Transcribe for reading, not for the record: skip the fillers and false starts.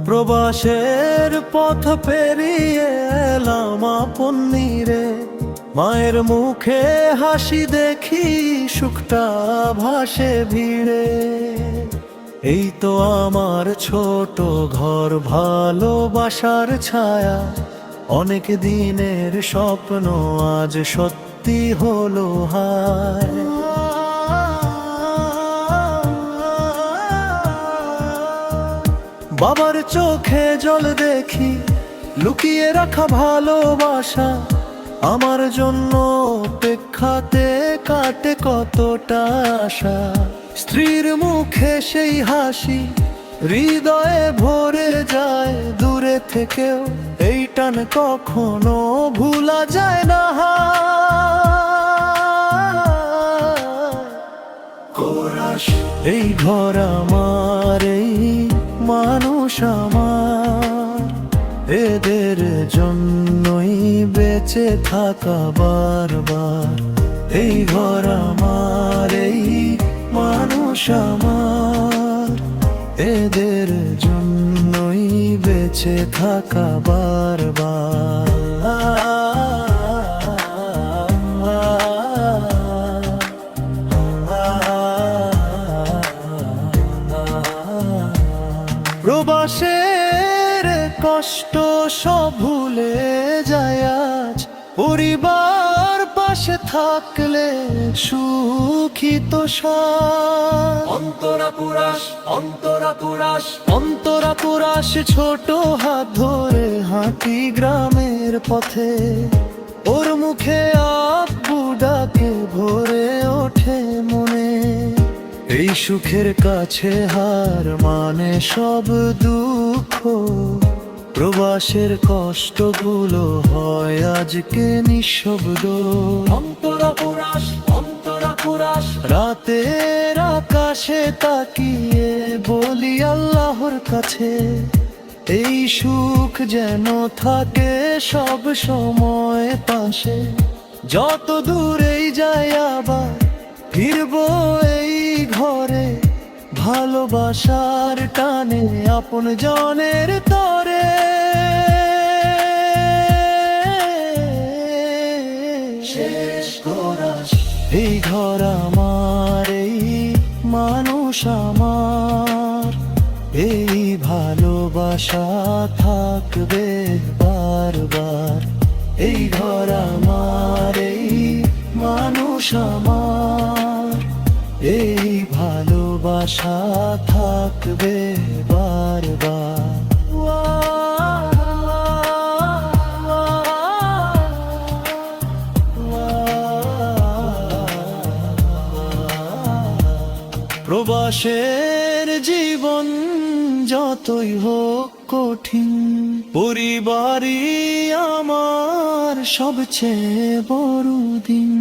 প্রবাসের পথ পেরিয়ে এলাম আপন নীরে, মায়ের মুখে হাসি দেখি সুখটা ভাসে ভিড়ে। এই তো আমার ছোট ঘর, ভালোবাসার ছায়া, অনেক দিনের স্বপ্ন আজ সত্যি হলো হায়। বাবার চোখে জল দেখি, লুকিয়ে রাখা ভালোবাসা, আমার জন্য অপেক্ষাতে কাটে কতটা আশা। স্ত্রীর মুখে সেই হাসি হৃদয়ে ভরে যায়, দূরে থেকেও এই টান কখনো ভুলা যায় না। এই ঘর আমার, এই মানুষ আমার, এদের জন্যই বেঁচে থাকা বারবার। এই ঘর আমার, এই মানুষ আমার, এদের জন্যই বেঁচে থাকা বারবার। প্রবাসের কষ্ট সব ভুলে যায় আজ, পরিবার পাশে থাকলে সুখী তো অন্তরা পুরাস, অন্তরা পুরাস, অন্তরা পুরাস। ছোট হাত ধরে হাঁটি গ্রামের পথে, ওর মুখে আব্বু ডাকে ভরে ওঠে মনে। এই সুখের কাছে হার মানে সব দুঃখ, প্রবাসের কষ্টগুলো হয় আজকে নিঃশব্দ। অন্তরা পুরাস, অন্তরা পুরাস। রাতের আকাশে তাকিয়ে বলি আল্লাহর কাছে, এই সুখ যেন থাকে সব সময় পাশে। যত দূরেই যাই আবার ফিরবো এই ঘরে, ভালোবাসার টানে আপন জনের তরে। শেষ কোরাস, এই ঘর আমার, এই মানুষ আমার, এই ভালোবাসা থাকবে বারবার। এই ঘর আমার, এই মানুষ আমার, এই ভালোবাসা থাকবে বারবার। প্রবাসের জীবন যতই হোক কঠিন, পরিবারই আমার সবচেয়ে বড় দিন।